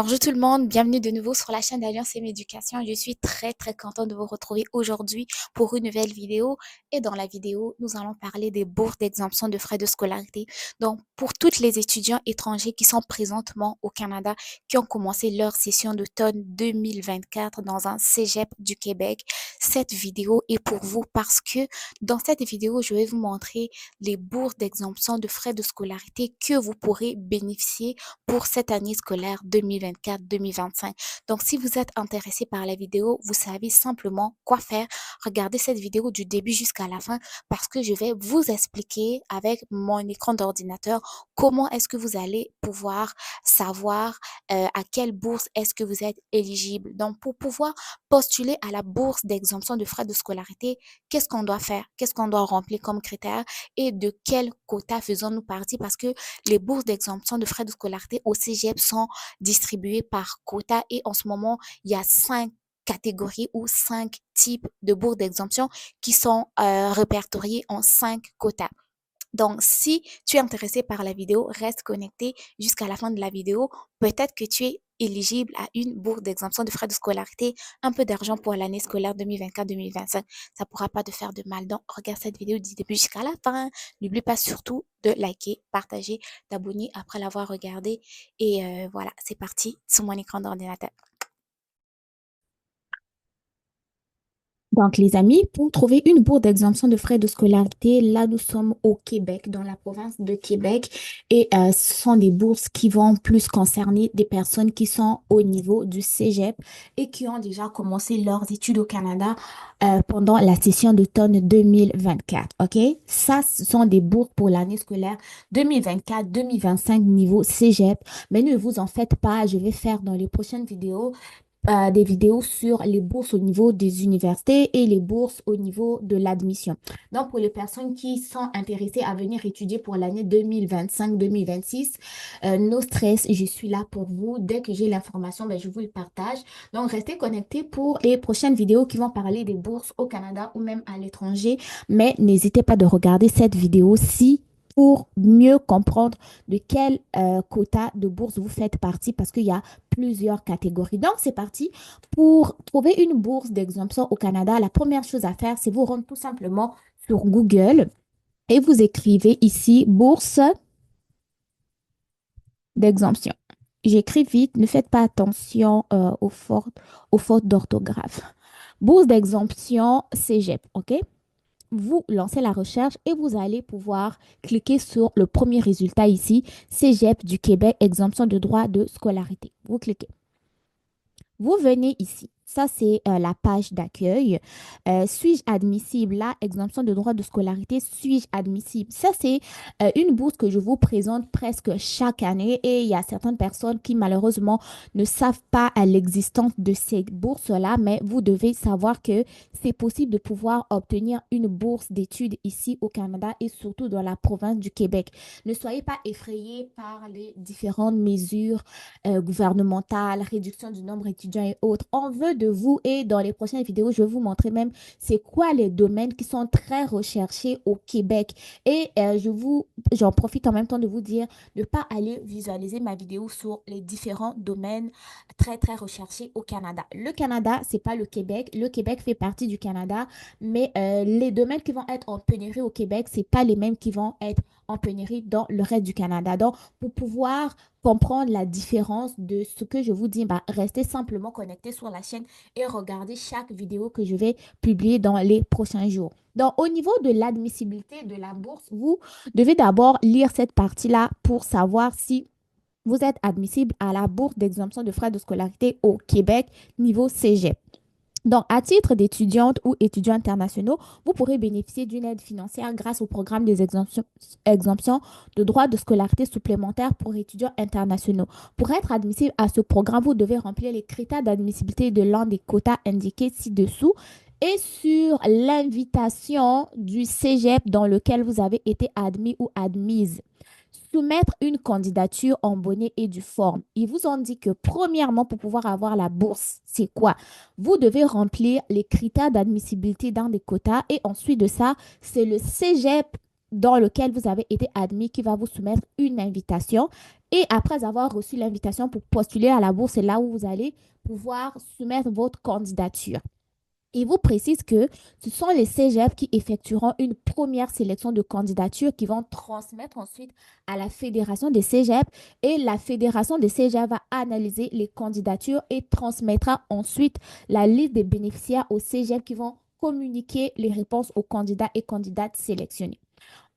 Bonjour tout le monde, bienvenue de nouveau sur la chaîne d'Alliance M Éducation. Je suis très contente de vous retrouver aujourd'hui pour une nouvelle vidéo. Et dans la vidéo, nous allons parler des bourses d'exemption de frais de scolarité. Donc, pour tous les étudiants étrangers qui sont présentement au Canada, qui ont commencé leur session d'automne 2024 dans un cégep du Québec, cette vidéo est pour vous parce que dans cette vidéo, je vais vous montrer les bourses d'exemption de frais de scolarité que vous pourrez bénéficier pour cette année scolaire 2024-2025. Donc, si vous êtes intéressé par la vidéo, vous savez simplement quoi faire. Regardez cette vidéo du début jusqu'à la fin parce que je vais vous expliquer avec mon écran d'ordinateur comment est-ce que vous allez pouvoir savoir à quelle bourse est-ce que vous êtes éligible. Donc, pour pouvoir postuler à la bourse d'exemption de frais de scolarité, qu'est-ce qu'on doit faire? Qu'est-ce qu'on doit remplir comme critère et de quel quota faisons-nous partie? Parce que les bourses d'exemption de frais de scolarité au cégep sont distribuées par quota et en ce moment, il y a 5 catégories ou 5 types de bourses d'exemption qui sont répertoriées en 5 quotas. Donc, si tu es intéressé par la vidéo, reste connecté jusqu'à la fin de la vidéo. Peut-être que tu es éligible à une bourse d'exemption de frais de scolarité, un peu d'argent pour l'année scolaire 2024-2025. Ça ne pourra pas te faire de mal. Donc, regarde cette vidéo du début jusqu'à la fin. N'oublie pas surtout de liker, partager, t'abonner après l'avoir regardé. Et voilà, c'est parti sur mon écran d'ordinateur. Donc, les amis, pour trouver une bourse d'exemption de frais de scolarité, là, nous sommes au Québec, dans la province de Québec, et ce sont des bourses qui vont plus concerner des personnes qui sont au niveau du cégep et qui ont déjà commencé leurs études au Canada pendant la session d'automne 2024. OK? Ça, ce sont des bourses pour l'année scolaire 2024-2025 niveau cégep. Mais ne vous en faites pas, je vais faire dans les prochaines vidéos des vidéos sur les bourses au niveau des universités et les bourses au niveau de l'admission. Donc, pour les personnes qui sont intéressées à venir étudier pour l'année 2025-2026, no stress, je suis là pour vous. Dès que j'ai l'information, ben, je vous le partage. Donc, restez connectés pour les prochaines vidéos qui vont parler des bourses au Canada ou même à l'étranger. Mais n'hésitez pas de regarder cette vidéo-ci pour mieux comprendre de quel quota de bourse vous faites partie parce qu'il y a plusieurs catégories. Donc, c'est parti. Pour trouver une bourse d'exemption au Canada, la première chose à faire, c'est vous rendre tout simplement sur Google et vous écrivez ici bourse d'exemption. J'écris vite, ne faites pas attention aux fautes d'orthographe. Bourse d'exemption Cégep, OK? Vous lancez la recherche et vous allez pouvoir cliquer sur le premier résultat ici, Cégep du Québec, exemption de droit de scolarité. Vous cliquez. Vous venez ici. Ça, c'est la page d'accueil. Suis-je admissible? Là, exemption de droit de scolarité, suis-je admissible? Ça, c'est une bourse que je vous présente presque chaque année et il y a certaines personnes qui, malheureusement, ne savent pas à l'existence de ces bourses-là, mais vous devez savoir que c'est possible de pouvoir obtenir une bourse d'études ici au Canada et surtout dans la province du Québec. Ne soyez pas effrayés par les différentes mesures gouvernementale, réduction du nombre d'étudiants et autres. On veut de vous et dans les prochaines vidéos, je vais vous montrer même c'est quoi les domaines qui sont très recherchés au Québec. Et j'en profite en même temps de vous dire de ne pas aller visualiser ma vidéo sur les différents domaines très recherchés au Canada. Le Canada, c'est pas le Québec. Le Québec fait partie du Canada, mais les domaines qui vont être en pénurie au Québec, c'est pas les mêmes qui vont être en pénurie dans le reste du Canada. Donc, pour pouvoir comprendre la différence de ce que je vous dis, bah, restez simplement connecté sur la chaîne et regardez chaque vidéo que je vais publier dans les prochains jours. Donc, au niveau de l'admissibilité de la bourse, vous devez d'abord lire cette partie-là pour savoir si vous êtes admissible à la bourse d'exemption de frais de scolarité au Québec niveau cégep. Donc, à titre d'étudiante ou étudiants internationaux, vous pourrez bénéficier d'une aide financière grâce au programme des exemptions de droits de scolarité supplémentaires pour étudiants internationaux. Pour être admissible à ce programme, vous devez remplir les critères d'admissibilité de l'un des quotas indiqués ci-dessous et sur l'invitation du cégep dans lequel vous avez été admis ou admise. Soumettre une candidature en bonnet et due forme. Ils vous ont dit que premièrement, pour pouvoir avoir la bourse, c'est quoi? Vous devez remplir les critères d'admissibilité dans des quotas et ensuite de ça, c'est le cégep dans lequel vous avez été admis qui va vous soumettre une invitation. Et après avoir reçu l'invitation pour postuler à la bourse, c'est là où vous allez pouvoir soumettre votre candidature. Il vous précise que ce sont les cégeps qui effectueront une première sélection de candidatures qui vont transmettre ensuite à la fédération des cégeps et la fédération des cégeps va analyser les candidatures et transmettra ensuite la liste des bénéficiaires aux cégeps qui vont communiquer les réponses aux candidats et candidates sélectionnés.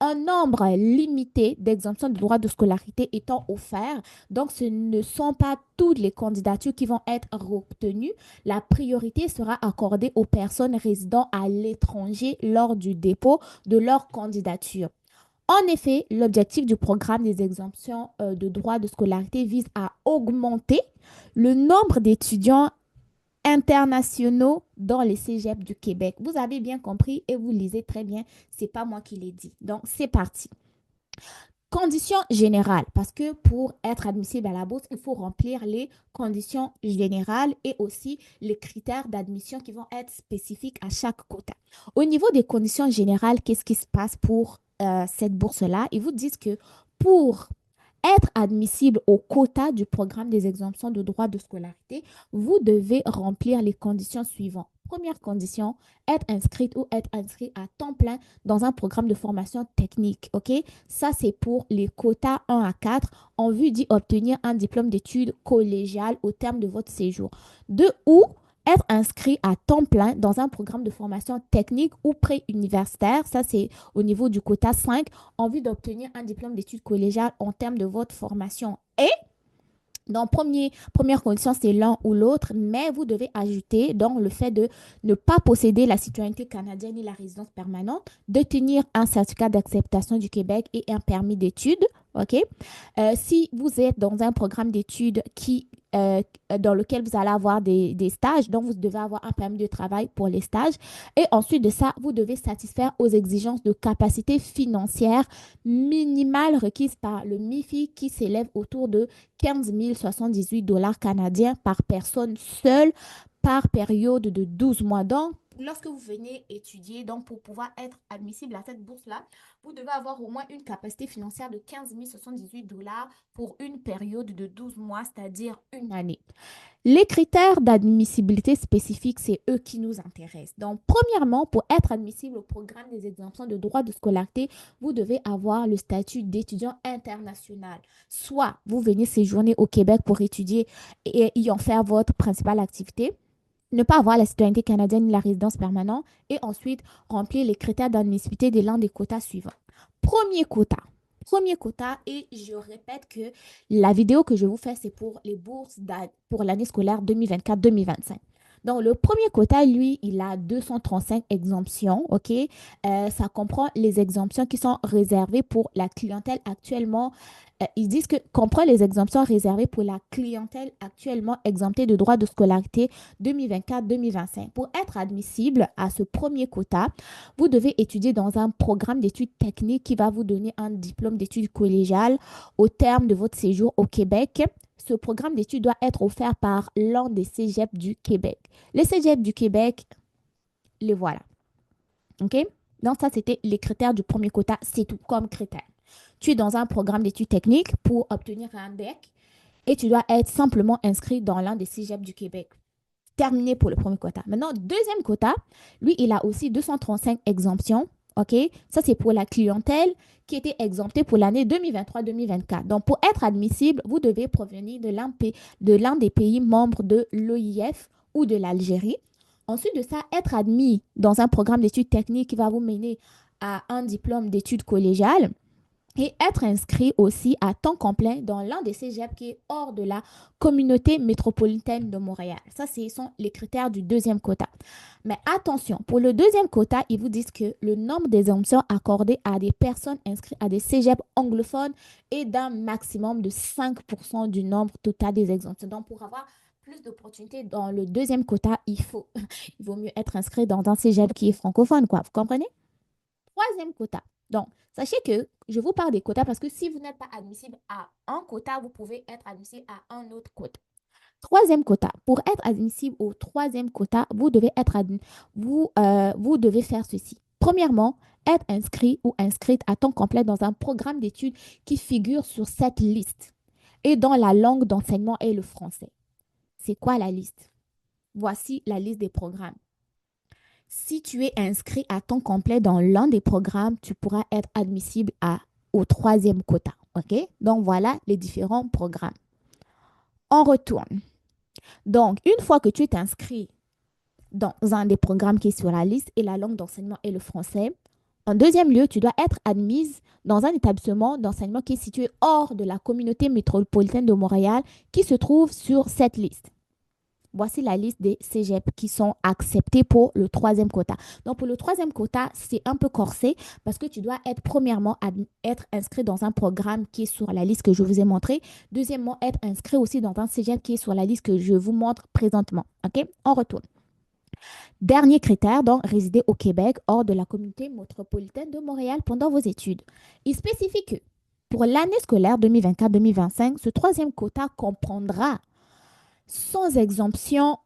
Un nombre limité d'exemptions de droits de scolarité étant offerts. Donc, ce ne sont pas toutes les candidatures qui vont être retenues. La priorité sera accordée aux personnes résidant à l'étranger lors du dépôt de leur candidature. En effet, l'objectif du programme des exemptions de droits de scolarité vise à augmenter le nombre d'étudiants internationaux dans les cégeps du Québec. Vous avez bien compris et vous lisez très bien. C'est pas moi qui l'ai dit. Donc, c'est parti. Conditions générales, parce que pour être admissible à la bourse, il faut remplir les conditions générales et aussi les critères d'admission qui vont être spécifiques à chaque quota. Au niveau des conditions générales, qu'est-ce qui se passe pour cette bourse-là? Ils vous disent que pour être admissible au quota du programme des exemptions de droits de scolarité, vous devez remplir les conditions suivantes. Première condition, être inscrite ou être inscrit à temps plein dans un programme de formation technique. OK? Ça, c'est pour les quotas 1 à 4 en vue d'y obtenir un diplôme d'études collégiales au terme de votre séjour. De ou être inscrit à temps plein dans un programme de formation technique ou pré-universitaire. Ça, c'est au niveau du quota 5 en vue d'obtenir un diplôme d'études collégiales en termes de votre formation. Et dans première condition, c'est l'un ou l'autre, mais vous devez ajouter dans le fait de ne pas posséder la citoyenneté canadienne ni la résidence permanente, de tenir un certificat d'acceptation du Québec et un permis d'études. OK? Si vous êtes dans un programme d'études dans lequel vous allez avoir des stages, donc vous devez avoir un permis de travail pour les stages. Et ensuite de ça, vous devez satisfaire aux exigences de capacité financière minimale requises par le MIFI qui s'élève autour de 15 078 dollars canadiens par personne seule par période de 12 mois. Donc, lorsque vous venez étudier, donc pour pouvoir être admissible à cette bourse-là, vous devez avoir au moins une capacité financière de 15 078 dollars pour une période de 12 mois, c'est-à-dire une année. Les critères d'admissibilité spécifiques, c'est eux qui nous intéressent. Donc, premièrement, pour être admissible au programme des exemptions de droits de scolarité, vous devez avoir le statut d'étudiant international. Soit vous venez séjourner au Québec pour étudier et y en faire votre principale activité, ne pas avoir la citoyenneté canadienne ni la résidence permanente, et ensuite remplir les critères d'admissibilité de l'un des quotas suivants. Premier quota. Premier quota, et je répète que la vidéo que je vous fais, c'est pour les bourses pour l'année scolaire 2024-2025. Donc, le premier quota, lui, il a 235 exemptions, OK? Ça comprend les exemptions qui sont réservées pour la clientèle actuellement. Ils disent que comprend les exemptions réservées pour la clientèle actuellement exemptée de droits de scolarité 2024-2025. Pour être admissible à ce premier quota, vous devez étudier dans un programme d'études techniques qui va vous donner un diplôme d'études collégiales au terme de votre séjour au Québec. Ce programme d'études doit être offert par l'un des cégeps du Québec. Les cégeps du Québec, les voilà. OK? Donc, ça, c'était les critères du premier quota. C'est tout comme critère. Tu es dans un programme d'études techniques pour obtenir un DEC et tu dois être simplement inscrit dans l'un des cégeps du Québec. Terminé pour le premier quota. Maintenant, deuxième quota, lui, il a aussi 235 exemptions. OK? Ça, c'est pour la clientèle qui était exemptée pour l'année 2023-2024. Donc, pour être admissible, vous devez provenir de l'un des pays membres de l'OIF ou de l'Algérie. Ensuite de ça, être admis dans un programme d'études techniques qui va vous mener à un diplôme d'études collégiales et être inscrit aussi à temps complet dans l'un des cégeps qui est hors de la communauté métropolitaine de Montréal. Ça, ce sont les critères du deuxième quota. Mais attention, pour le deuxième quota, ils vous disent que le nombre d'exemptions accordées à des personnes inscrites à des cégeps anglophones est d'un maximum de 5% du nombre total des exemptions. Donc, pour avoir plus d'opportunités dans le deuxième quota, il vaut mieux être inscrit dans un cégep qui est francophone, quoi. Vous comprenez? Troisième quota. Donc, sachez que je vous parle des quotas parce que si vous n'êtes pas admissible à un quota, vous pouvez être admissible à un autre quota. Troisième quota. Pour être admissible au troisième quota, vous devez faire ceci. Premièrement, être inscrit ou inscrite à temps complet dans un programme d'études qui figure sur cette liste et dont la langue d'enseignement est le français. C'est quoi la liste? Voici la liste des programmes. Si tu es inscrit à temps complet dans l'un des programmes, tu pourras être admissible au troisième quota. OK? Donc, voilà les différents programmes. On retourne. Donc, une fois que tu es inscrit dans un des programmes qui est sur la liste et la langue d'enseignement est le français, en deuxième lieu, tu dois être admise dans un établissement d'enseignement qui est situé hors de la communauté métropolitaine de Montréal qui se trouve sur cette liste. Voici la liste des cégeps qui sont acceptés pour le troisième quota. Donc, pour le troisième quota, c'est un peu corsé parce que tu dois être, premièrement, être inscrit dans un programme qui est sur la liste que je vous ai montré. Deuxièmement, être inscrit aussi dans un cégep qui est sur la liste que je vous montre présentement. OK? On retourne. Dernier critère, donc, résider au Québec hors de la communauté métropolitaine de Montréal pendant vos études. Il spécifie que pour l'année scolaire 2024-2025, ce troisième quota comprendra sans exemption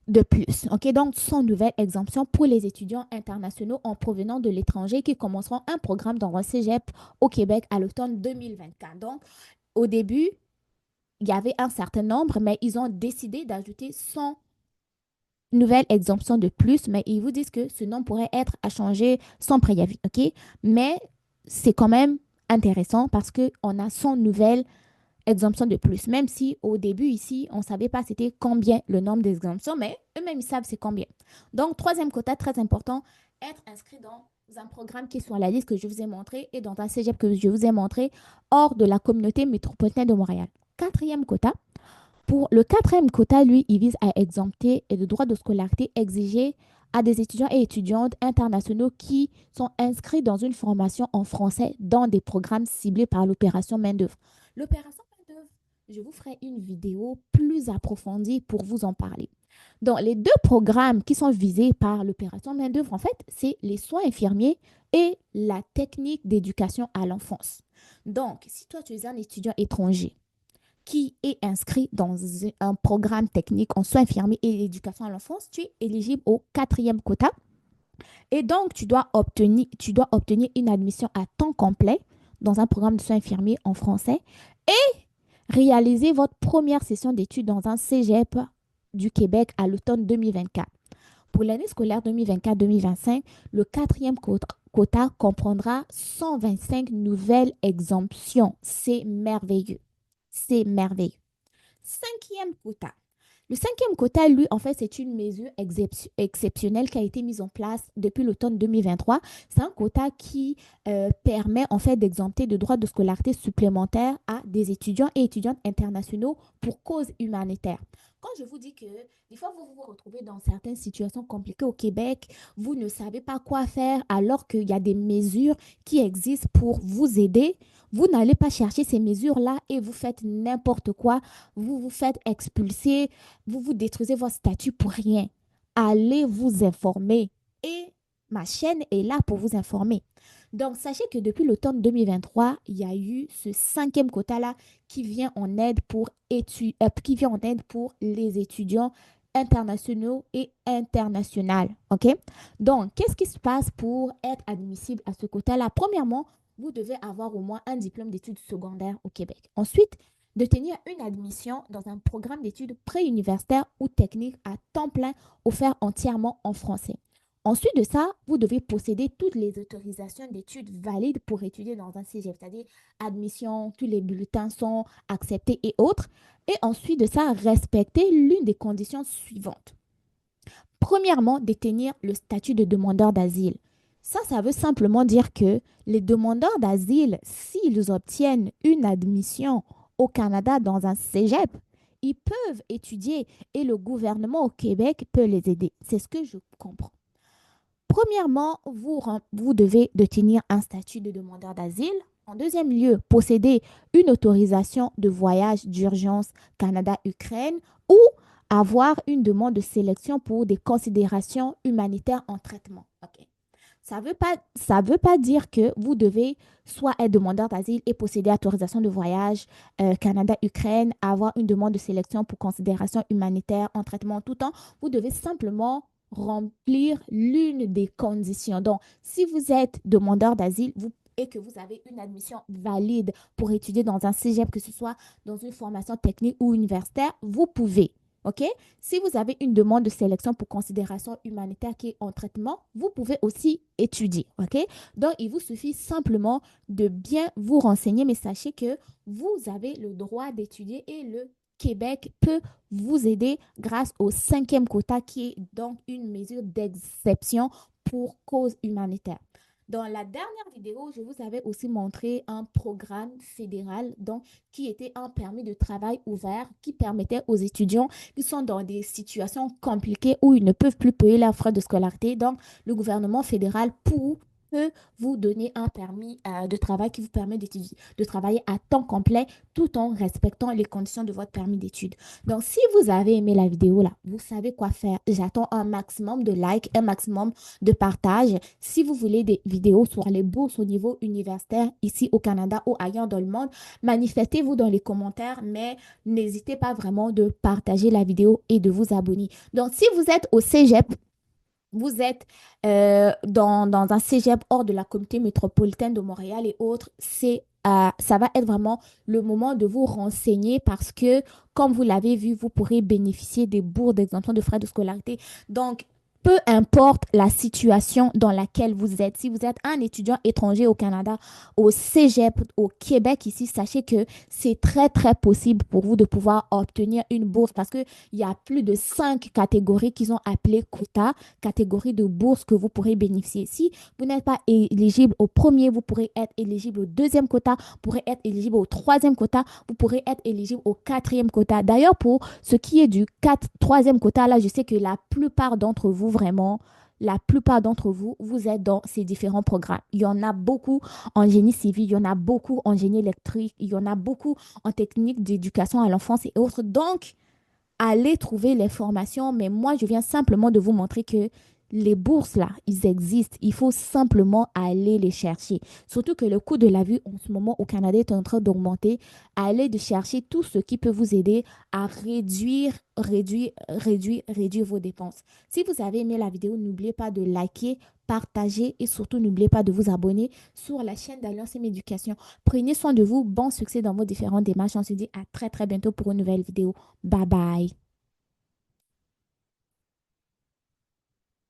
de plus. OK, donc, sans nouvelle exemption pour les étudiants internationaux en provenant de l'étranger qui commenceront un programme dans un cégep au Québec à l'automne 2024. Donc, au début, il y avait un certain nombre, mais ils ont décidé d'ajouter 100 nouvelle exemption de plus, mais ils vous disent que ce nom pourrait être à changer sans préavis, OK? Mais c'est quand même intéressant parce qu'on a 100 nouvelles exemptions de plus, même si au début ici, on ne savait pas c'était combien le nombre d'exemptions, mais eux-mêmes, ils savent c'est combien. Donc, troisième quota, très important, être inscrit dans un programme qui est sur la liste que je vous ai montré et dans un cégep que je vous ai montré hors de la communauté métropolitaine de Montréal. Quatrième quota, pour le quatrième quota, lui, il vise à exempter le droit de scolarité exigé à des étudiants et étudiantes internationaux qui sont inscrits dans une formation en français dans des programmes ciblés par l'opération main-d'œuvre. L'opération main-d'œuvre, je vous ferai une vidéo plus approfondie pour vous en parler. Donc, les deux programmes qui sont visés par l'opération main-d'œuvre, en fait, c'est les soins infirmiers et la technique d'éducation à l'enfance. Donc, si toi, tu es un étudiant étranger, qui est inscrit dans un programme technique en soins infirmiers et éducation à l'enfance, tu es éligible au quatrième quota. Et donc, tu dois obtenir une admission à temps complet dans un programme de soins infirmiers en français et réaliser votre première session d'études dans un cégep du Québec à l'automne 2024. Pour l'année scolaire 2024-2025, le quatrième quota comprendra 125 nouvelles exemptions. C'est merveilleux. C'est merveilleux. Cinquième quota. Le cinquième quota, lui, en fait, c'est une mesure exceptionnelle qui a été mise en place depuis l'automne 2023. C'est un quota qui permet, en fait, d'exempter de droits de scolarité supplémentaires à des étudiants et étudiantes internationaux pour cause humanitaire. Quand je vous dis que des fois, vous vous retrouvez dans certaines situations compliquées au Québec, vous ne savez pas quoi faire alors qu'il y a des mesures qui existent pour vous aider, vous n'allez pas chercher ces mesures-là et vous faites n'importe quoi, vous vous faites expulser, vous vous détruisez votre statut pour rien. Allez vous informer. Et ma chaîne est là pour vous informer. Donc, sachez que depuis l'automne 2023, il y a eu ce cinquième quota-là qui vient en aide pour les étudiants internationaux et internationales. OK? Donc, qu'est-ce qui se passe pour être admissible à ce quota-là? Premièrement, vous devez avoir au moins un diplôme d'études secondaires au Québec. Ensuite, de tenir une admission dans un programme d'études préuniversitaires ou techniques à temps plein offert entièrement en français. Ensuite de ça, vous devez posséder toutes les autorisations d'études valides pour étudier dans un cégep, c'est-à-dire admission, tous les bulletins sont acceptés et autres. Et ensuite de ça, respecter l'une des conditions suivantes. Premièrement, détenir le statut de demandeur d'asile. Ça veut simplement dire que les demandeurs d'asile, s'ils obtiennent une admission au Canada dans un cégep, ils peuvent étudier et le gouvernement au Québec peut les aider. C'est ce que je comprends. Premièrement, vous devez détenir un statut de demandeur d'asile. En deuxième lieu, posséder une autorisation de voyage d'urgence Canada-Ukraine ou avoir une demande de sélection pour des considérations humanitaires en traitement. OK. Ça veut pas dire que vous devez soit être demandeur d'asile et posséder autorisation de voyage Canada-Ukraine, avoir une demande de sélection pour considération humanitaire en traitement tout le temps. Vous devez simplement remplir l'une des conditions. Donc, si vous êtes demandeur d'asile, et que vous avez une admission valide pour étudier dans un cégep, que ce soit dans une formation technique ou universitaire, vous pouvez. OK? Si vous avez une demande de sélection pour considération humanitaire qui est en traitement, vous pouvez aussi étudier. OK? Donc, il vous suffit simplement de bien vous renseigner, mais sachez que vous avez le droit d'étudier et le Québec peut vous aider grâce au cinquième quota qui est donc une mesure d'exception pour cause humanitaire. Dans la dernière vidéo, je vous avais aussi montré un programme fédéral donc, qui était un permis de travail ouvert qui permettait aux étudiants qui sont dans des situations compliquées où ils ne peuvent plus payer leurs frais de scolarité. Donc, le gouvernement fédéral peut vous donner un permis de travail qui vous permet d'étudier, de travailler à temps complet tout en respectant les conditions de votre permis d'études. Donc, si vous avez aimé la vidéo là, vous savez quoi faire. J'attends un maximum de likes, un maximum de partage. Si vous voulez des vidéos sur les bourses au niveau universitaire ici au Canada ou ailleurs dans le monde, manifestez-vous dans les commentaires, mais n'hésitez pas vraiment de partager la vidéo et de vous abonner. Donc, si vous êtes au Cégep, vous êtes dans un cégep hors de la communauté métropolitaine de Montréal et autres, ça va être vraiment le moment de vous renseigner parce que, comme vous l'avez vu, vous pourrez bénéficier des bourses d'exemption de frais de scolarité. Donc, peu importe la situation dans laquelle vous êtes, si vous êtes un étudiant étranger au Canada, au Cégep, au Québec ici, sachez que c'est très, très possible pour vous de pouvoir obtenir une bourse parce qu'il y a plus de 5 catégories qu'ils ont appelées quotas, catégories de bourses que vous pourrez bénéficier. Si vous n'êtes pas éligible au premier, vous pourrez être éligible au deuxième quota, vous pourrez être éligible au troisième quota, vous pourrez être éligible au quatrième quota. D'ailleurs, pour ce qui est du troisième quota, là, je sais que la plupart d'entre vous, vraiment, la plupart d'entre vous, vous êtes dans ces différents programmes. Il y en a beaucoup en génie civil, il y en a beaucoup en génie électrique, il y en a beaucoup en technique d'éducation à l'enfance et autres. Donc, allez trouver les formations, mais moi, je viens simplement de vous montrer que les bourses, là, ils existent. Il faut simplement aller les chercher. Surtout que le coût de la vie en ce moment au Canada est en train d'augmenter. Allez de chercher tout ce qui peut vous aider à réduire vos dépenses. Si vous avez aimé la vidéo, n'oubliez pas de liker, partager et surtout n'oubliez pas de vous abonner sur la chaîne d'Alliance et Éducation. Prenez soin de vous. Bon succès dans vos différentes démarches. On se dit à très très bientôt pour une nouvelle vidéo. Bye bye.